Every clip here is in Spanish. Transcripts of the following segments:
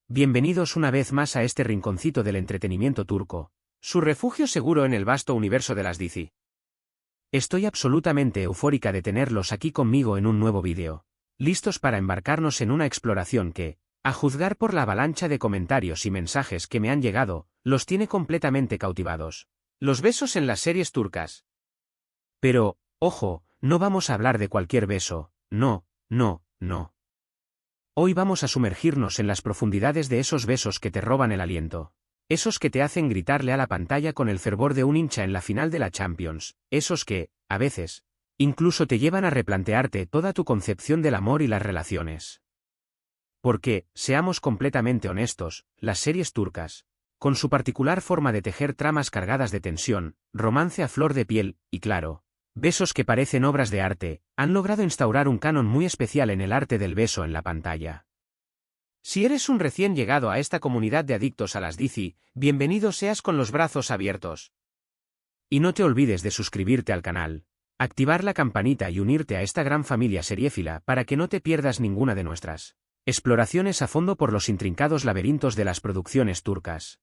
Bienvenidos una vez más a este rinconcito del entretenimiento turco, su refugio seguro en el vasto universo de las DC. Estoy absolutamente eufórica de tenerlos aquí conmigo en un nuevo vídeo, listos para embarcarnos en una exploración que, a juzgar por la avalancha de comentarios y mensajes que me han llegado, los tiene completamente cautivados. Los besos en las series turcas. Pero, ojo, no vamos a hablar de cualquier beso, no. Hoy vamos a sumergirnos en las profundidades de esos besos que te roban el aliento. Esos que te hacen gritarle a la pantalla con el fervor de un hincha en la final de la Champions. Esos que, a veces, incluso te llevan a replantearte toda tu concepción del amor y las relaciones. Porque, seamos completamente honestos, las series turcas, con su particular forma de tejer tramas cargadas de tensión, romance a flor de piel, y claro, besos que parecen obras de arte, han logrado instaurar un canon muy especial en el arte del beso en la pantalla. Si eres un recién llegado a esta comunidad de adictos a las DC, bienvenido seas con los brazos abiertos. Y no te olvides de suscribirte al canal, activar la campanita y unirte a esta gran familia seriéfila para que no te pierdas ninguna de nuestras exploraciones a fondo por los intrincados laberintos de las producciones turcas.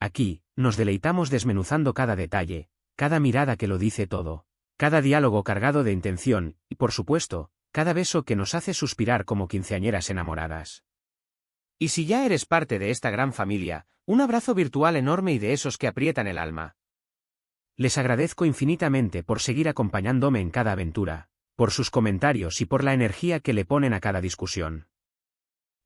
Aquí, nos deleitamos desmenuzando cada detalle, cada mirada que lo dice todo, cada diálogo cargado de intención, y por supuesto, cada beso que nos hace suspirar como quinceañeras enamoradas. Y si ya eres parte de esta gran familia, un abrazo virtual enorme y de esos que aprietan el alma. Les agradezco infinitamente por seguir acompañándome en cada aventura, por sus comentarios y por la energía que le ponen a cada discusión.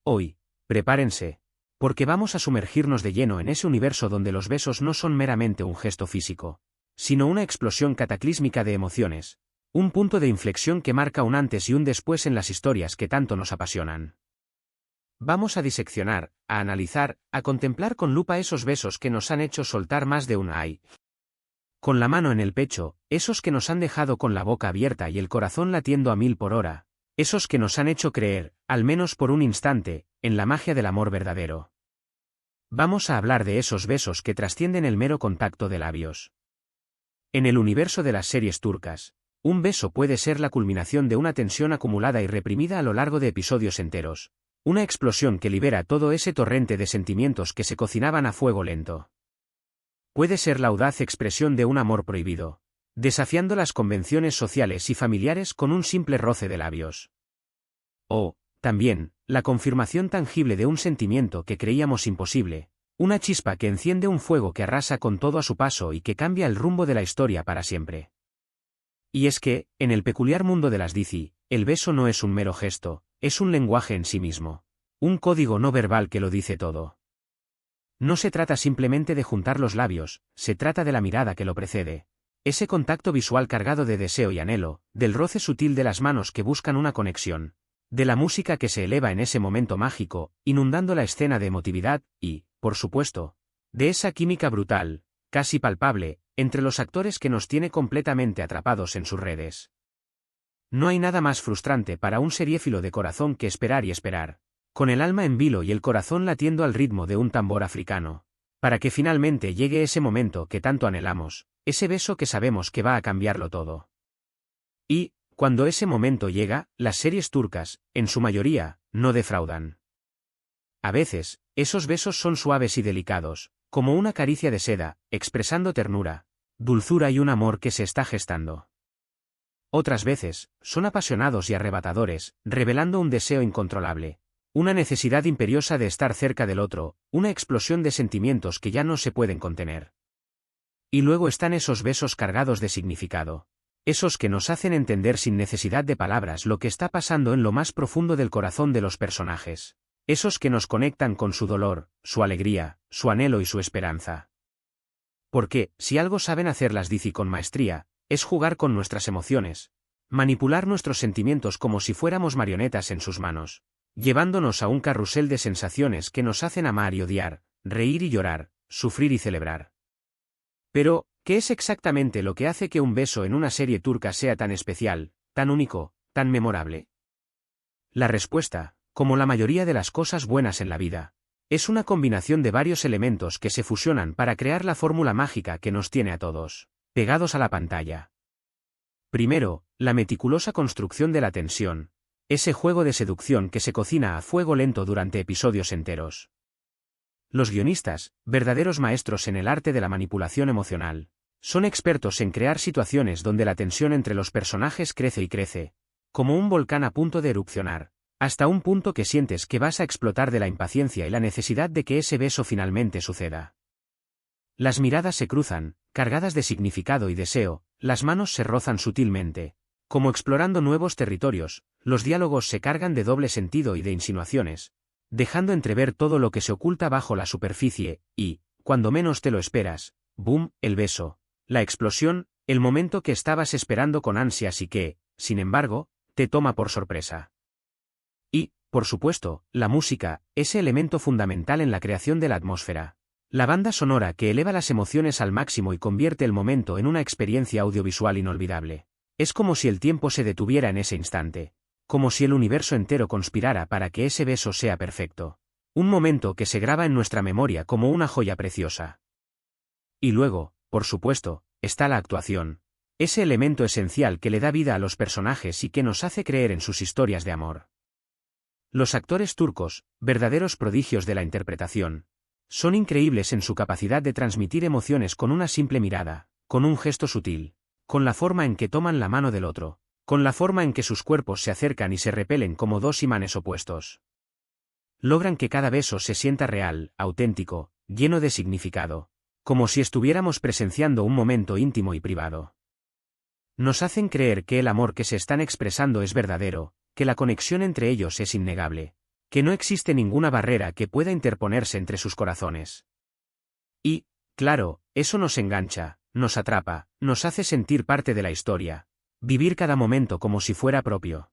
Hoy, prepárense, porque vamos a sumergirnos de lleno en ese universo donde los besos no son meramente un gesto físico, sino una explosión cataclísmica de emociones, un punto de inflexión que marca un antes y un después en las historias que tanto nos apasionan. Vamos a diseccionar, a analizar, a contemplar con lupa esos besos que nos han hecho soltar más de un ay. Con la mano en el pecho, esos que nos han dejado con la boca abierta y el corazón latiendo a 1000 por hora, esos que nos han hecho creer, al menos por un instante, en la magia del amor verdadero. Vamos a hablar de esos besos que trascienden el mero contacto de labios. En el universo de las series turcas, un beso puede ser la culminación de una tensión acumulada y reprimida a lo largo de episodios enteros, una explosión que libera todo ese torrente de sentimientos que se cocinaban a fuego lento. Puede ser la audaz expresión de un amor prohibido, desafiando las convenciones sociales y familiares con un simple roce de labios. O, también, la confirmación tangible de un sentimiento que creíamos imposible, una chispa que enciende un fuego que arrasa con todo a su paso y que cambia el rumbo de la historia para siempre. Y es que, en el peculiar mundo de las DC, el beso no es un mero gesto, es un lenguaje en sí mismo, un código no verbal que lo dice todo. No se trata simplemente de juntar los labios, se trata de la mirada que lo precede, ese contacto visual cargado de deseo y anhelo, del roce sutil de las manos que buscan una conexión, de la música que se eleva en ese momento mágico, inundando la escena de emotividad, y, por supuesto, de esa química brutal, casi palpable, entre los actores que nos tiene completamente atrapados en sus redes. No hay nada más frustrante para un seriéfilo de corazón que esperar y esperar, con el alma en vilo y el corazón latiendo al ritmo de un tambor africano, para que finalmente llegue ese momento que tanto anhelamos, ese beso que sabemos que va a cambiarlo todo. Y, cuando ese momento llega, las series turcas, en su mayoría, no defraudan. A veces, esos besos son suaves y delicados, como una caricia de seda, expresando ternura, dulzura y un amor que se está gestando. Otras veces, son apasionados y arrebatadores, revelando un deseo incontrolable, una necesidad imperiosa de estar cerca del otro, una explosión de sentimientos que ya no se pueden contener. Y luego están esos besos cargados de significado, esos que nos hacen entender sin necesidad de palabras lo que está pasando en lo más profundo del corazón de los personajes, esos que nos conectan con su dolor, su alegría, su anhelo y su esperanza. Porque, si algo saben hacer las DC con maestría, es jugar con nuestras emociones, manipular nuestros sentimientos como si fuéramos marionetas en sus manos, llevándonos a un carrusel de sensaciones que nos hacen amar y odiar, reír y llorar, sufrir y celebrar. Pero, ¿qué es exactamente lo que hace que un beso en una serie turca sea tan especial, tan único, tan memorable? La respuesta, como la mayoría de las cosas buenas en la vida, es una combinación de varios elementos que se fusionan para crear la fórmula mágica que nos tiene a todos pegados a la pantalla. Primero, la meticulosa construcción de la tensión, Ese juego de seducción que se cocina a fuego lento durante episodios enteros. Los guionistas, verdaderos maestros en el arte de la manipulación emocional, son expertos en crear situaciones donde la tensión entre los personajes crece y crece, como un volcán a punto de erupcionar, hasta un punto que sientes que vas a explotar de la impaciencia y la necesidad de que ese beso finalmente suceda. Las miradas se cruzan, cargadas de significado y deseo, las manos se rozan sutilmente, como explorando nuevos territorios, los diálogos se cargan de doble sentido y de insinuaciones, dejando entrever todo lo que se oculta bajo la superficie, y, cuando menos te lo esperas, ¡boom!, el beso, la explosión, el momento que estabas esperando con ansias y que, sin embargo, te toma por sorpresa. Y, por supuesto, la música, ese elemento fundamental en la creación de la atmósfera. La banda sonora que eleva las emociones al máximo y convierte el momento en una experiencia audiovisual inolvidable. Es como si el tiempo se detuviera en ese instante, como si el universo entero conspirara para que ese beso sea perfecto. Un momento que se graba en nuestra memoria como una joya preciosa. Y luego, por supuesto, está la actuación. Ese elemento esencial que le da vida a los personajes y que nos hace creer en sus historias de amor. Los actores turcos, verdaderos prodigios de la interpretación, son increíbles en su capacidad de transmitir emociones con una simple mirada, con un gesto sutil, con la forma en que toman la mano del otro, con la forma en que sus cuerpos se acercan y se repelen como dos imanes opuestos. Logran que cada beso se sienta real, auténtico, lleno de significado, como si estuviéramos presenciando un momento íntimo y privado. Nos hacen creer que el amor que se están expresando es verdadero, que la conexión entre ellos es innegable, que no existe ninguna barrera que pueda interponerse entre sus corazones. Y, claro, eso nos engancha, nos atrapa, nos hace sentir parte de la historia, vivir cada momento como si fuera propio.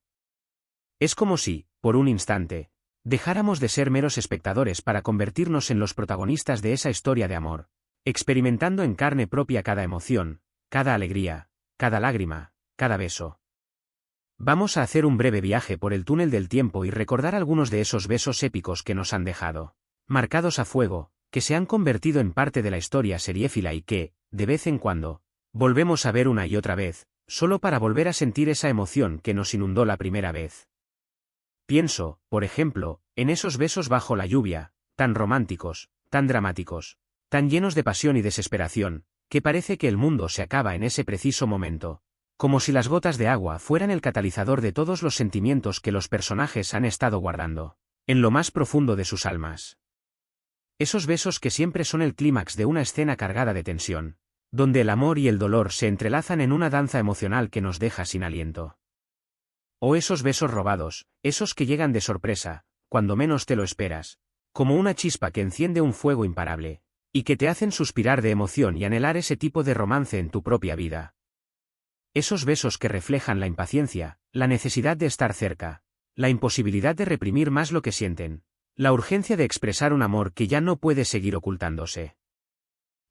Es como si, por un instante, dejáramos de ser meros espectadores para convertirnos en los protagonistas de esa historia de amor, experimentando en carne propia cada emoción, cada alegría, cada lágrima, cada beso. Vamos a hacer un breve viaje por el túnel del tiempo y recordar algunos de esos besos épicos que nos han dejado, marcados a fuego, que se han convertido en parte de la historia seriéfila y que, de vez en cuando, volvemos a ver una y otra vez, solo para volver a sentir esa emoción que nos inundó la primera vez. Pienso, por ejemplo, en esos besos bajo la lluvia, tan románticos, tan dramáticos, tan llenos de pasión y desesperación, que parece que el mundo se acaba en ese preciso momento. Como si las gotas de agua fueran el catalizador de todos los sentimientos que los personajes han estado guardando, en lo más profundo de sus almas. Esos besos que siempre son el clímax de una escena cargada de tensión, donde el amor y el dolor se entrelazan en una danza emocional que nos deja sin aliento. O esos besos robados, esos que llegan de sorpresa, cuando menos te lo esperas, como una chispa que enciende un fuego imparable, y que te hacen suspirar de emoción y anhelar ese tipo de romance en tu propia vida. Esos besos que reflejan la impaciencia, la necesidad de estar cerca, la imposibilidad de reprimir más lo que sienten, la urgencia de expresar un amor que ya no puede seguir ocultándose.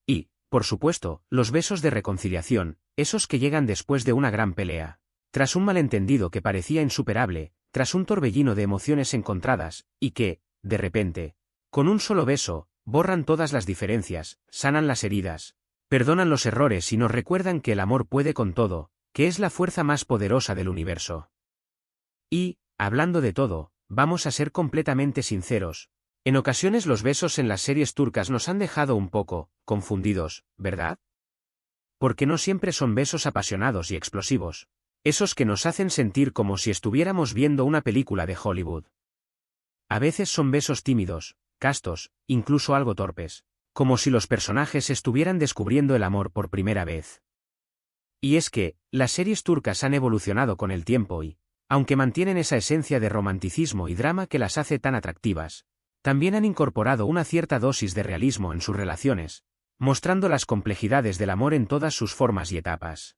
Y, por supuesto, los besos de reconciliación, esos que llegan después de una gran pelea, tras un malentendido que parecía insuperable, tras un torbellino de emociones encontradas, y que, de repente, con un solo beso, borran todas las diferencias, sanan las heridas, perdonan los errores y nos recuerdan que el amor puede con todo, que es la fuerza más poderosa del universo. Y, hablando de todo, vamos a ser completamente sinceros, en ocasiones los besos en las series turcas nos han dejado un poco confundidos, ¿verdad? Porque no siempre son besos apasionados y explosivos, esos que nos hacen sentir como si estuviéramos viendo una película de Hollywood. A veces son besos tímidos, castos, incluso algo torpes, como si los personajes estuvieran descubriendo el amor por primera vez. Y es que, las series turcas han evolucionado con el tiempo y, aunque mantienen esa esencia de romanticismo y drama que las hace tan atractivas, también han incorporado una cierta dosis de realismo en sus relaciones, mostrando las complejidades del amor en todas sus formas y etapas.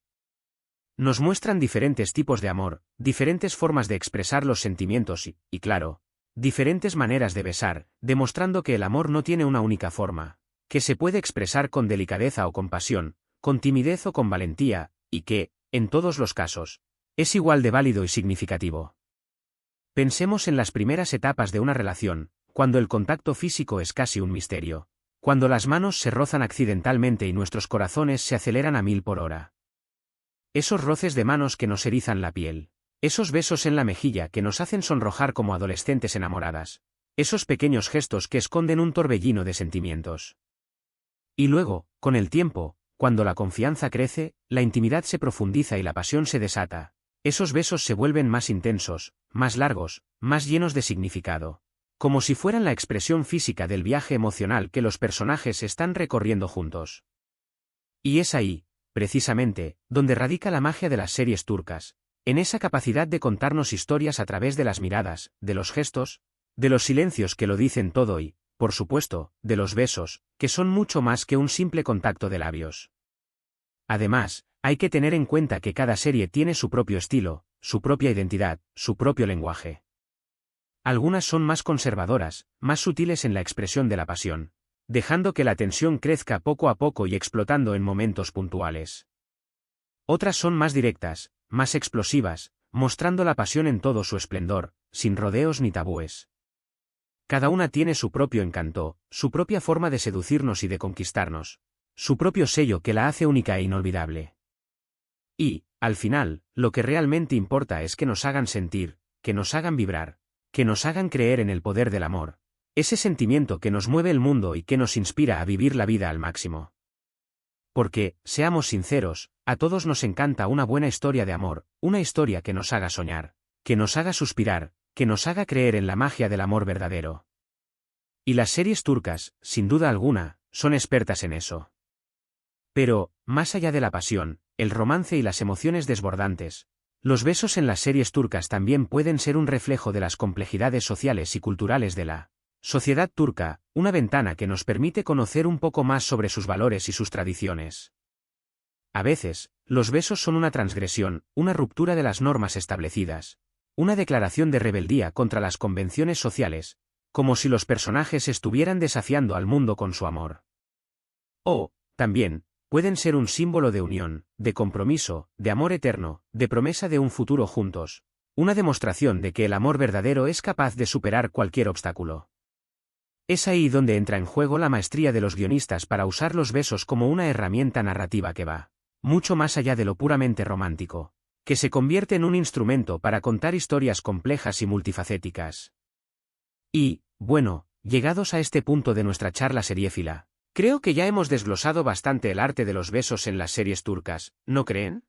Nos muestran diferentes tipos de amor, diferentes formas de expresar los sentimientos y claro, diferentes maneras de besar, demostrando que el amor no tiene una única forma, que se puede expresar con delicadeza o con pasión, con timidez o con valentía, y que, en todos los casos, es igual de válido y significativo. Pensemos en las primeras etapas de una relación, cuando el contacto físico es casi un misterio, cuando las manos se rozan accidentalmente y nuestros corazones se aceleran a 1000 por hora. Esos roces de manos que nos erizan la piel, Esos besos en la mejilla que nos hacen sonrojar como adolescentes enamoradas. Esos pequeños gestos que esconden un torbellino de sentimientos. Y luego, con el tiempo, cuando la confianza crece, la intimidad se profundiza y la pasión se desata. Esos besos se vuelven más intensos, más largos, más llenos de significado. Como si fueran la expresión física del viaje emocional que los personajes están recorriendo juntos. Y es ahí, precisamente, donde radica la magia de las series turcas, en esa capacidad de contarnos historias a través de las miradas, de los gestos, de los silencios que lo dicen todo y, por supuesto, de los besos, que son mucho más que un simple contacto de labios. Además, hay que tener en cuenta que cada serie tiene su propio estilo, su propia identidad, su propio lenguaje. Algunas son más conservadoras, más sutiles en la expresión de la pasión, dejando que la tensión crezca poco a poco y explotando en momentos puntuales. Otras son más directas, más explosivas, mostrando la pasión en todo su esplendor, sin rodeos ni tabúes. Cada una tiene su propio encanto, su propia forma de seducirnos y de conquistarnos, su propio sello que la hace única e inolvidable. Y, al final, lo que realmente importa es que nos hagan sentir, que nos hagan vibrar, que nos hagan creer en el poder del amor, ese sentimiento que nos mueve el mundo y que nos inspira a vivir la vida al máximo. Porque, seamos sinceros, a todos nos encanta una buena historia de amor, una historia que nos haga soñar, que nos haga suspirar, que nos haga creer en la magia del amor verdadero. Y las series turcas, sin duda alguna, son expertas en eso. Pero, más allá de la pasión, el romance y las emociones desbordantes, los besos en las series turcas también pueden ser un reflejo de las complejidades sociales y culturales de la sociedad turca, una ventana que nos permite conocer un poco más sobre sus valores y sus tradiciones. A veces, los besos son una transgresión, una ruptura de las normas establecidas, una declaración de rebeldía contra las convenciones sociales, como si los personajes estuvieran desafiando al mundo con su amor. O, también, pueden ser un símbolo de unión, de compromiso, de amor eterno, de promesa de un futuro juntos, una demostración de que el amor verdadero es capaz de superar cualquier obstáculo. Es ahí donde entra en juego la maestría de los guionistas para usar los besos como una herramienta narrativa que va mucho más allá de lo puramente romántico, que se convierte en un instrumento para contar historias complejas y multifacéticas. Y, bueno, llegados a este punto de nuestra charla seriéfila, creo que ya hemos desglosado bastante el arte de los besos en las series turcas, ¿no creen?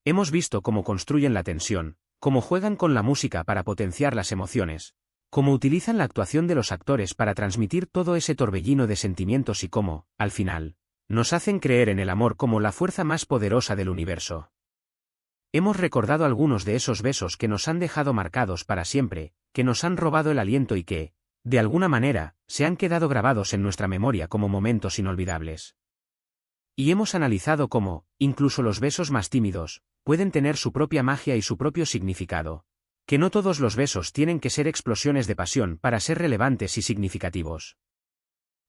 Hemos visto cómo construyen la tensión, cómo juegan con la música para potenciar las emociones, cómo utilizan la actuación de los actores para transmitir todo ese torbellino de sentimientos y cómo, al final, nos hacen creer en el amor como la fuerza más poderosa del universo. Hemos recordado algunos de esos besos que nos han dejado marcados para siempre, que nos han robado el aliento y que, de alguna manera, se han quedado grabados en nuestra memoria como momentos inolvidables. Y hemos analizado cómo, incluso los besos más tímidos, pueden tener su propia magia y su propio significado, que no todos los besos tienen que ser explosiones de pasión para ser relevantes y significativos.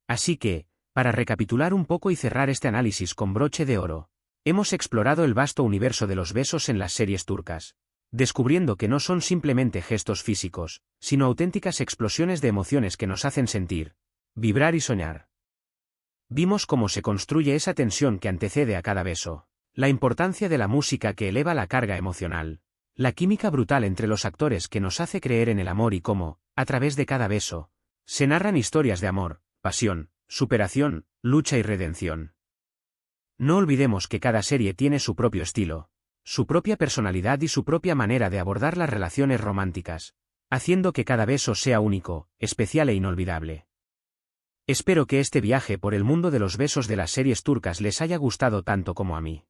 Así que, para recapitular un poco y cerrar este análisis con broche de oro, hemos explorado el vasto universo de los besos en las series turcas, descubriendo que no son simplemente gestos físicos, sino auténticas explosiones de emociones que nos hacen sentir, vibrar y soñar. Vimos cómo se construye esa tensión que antecede a cada beso, la importancia de la música que eleva la carga emocional, la química brutal entre los actores que nos hace creer en el amor y cómo, a través de cada beso, se narran historias de amor, pasión, superación, lucha y redención. No olvidemos que cada serie tiene su propio estilo, su propia personalidad y su propia manera de abordar las relaciones románticas, haciendo que cada beso sea único, especial e inolvidable. Espero que este viaje por el mundo de los besos de las series turcas les haya gustado tanto como a mí.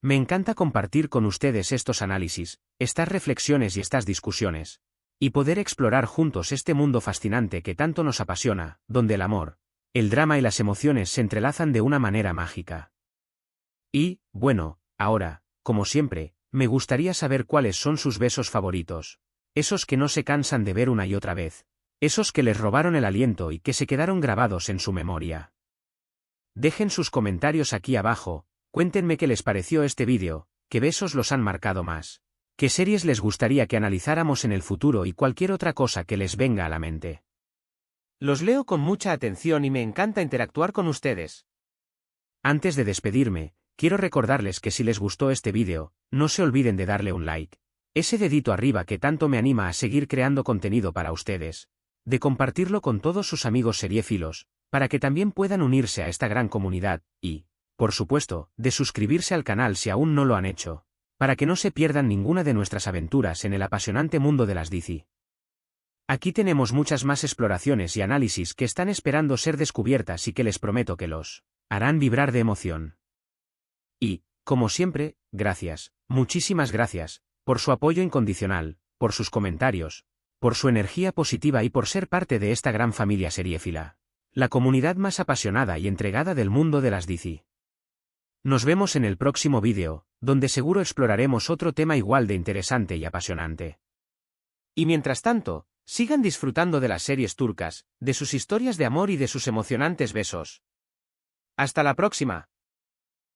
Me encanta compartir con ustedes estos análisis, estas reflexiones y estas discusiones, y poder explorar juntos este mundo fascinante que tanto nos apasiona, donde el amor, el drama y las emociones se entrelazan de una manera mágica. Y, bueno, ahora, como siempre, me gustaría saber cuáles son sus besos favoritos, esos que no se cansan de ver una y otra vez, esos que les robaron el aliento y que se quedaron grabados en su memoria. Dejen sus comentarios aquí abajo, cuéntenme qué les pareció este vídeo, qué besos los han marcado más, qué series les gustaría que analizáramos en el futuro y cualquier otra cosa que les venga a la mente. Los leo con mucha atención y me encanta interactuar con ustedes. Antes de despedirme, quiero recordarles que si les gustó este vídeo, no se olviden de darle un like, ese dedito arriba que tanto me anima a seguir creando contenido para ustedes, de compartirlo con todos sus amigos seriéfilos, para que también puedan unirse a esta gran comunidad, y, por supuesto, de suscribirse al canal si aún no lo han hecho, para que no se pierdan ninguna de nuestras aventuras en el apasionante mundo de las DC. Aquí tenemos muchas más exploraciones y análisis que están esperando ser descubiertas y que les prometo que los harán vibrar de emoción. Y, como siempre, gracias, muchísimas gracias, por su apoyo incondicional, por sus comentarios, por su energía positiva y por ser parte de esta gran familia seriéfila, la comunidad más apasionada y entregada del mundo de las DC. Nos vemos en el próximo vídeo, donde seguro exploraremos otro tema igual de interesante y apasionante. Y mientras tanto, sigan disfrutando de las series turcas, de sus historias de amor y de sus emocionantes besos. ¡Hasta la próxima!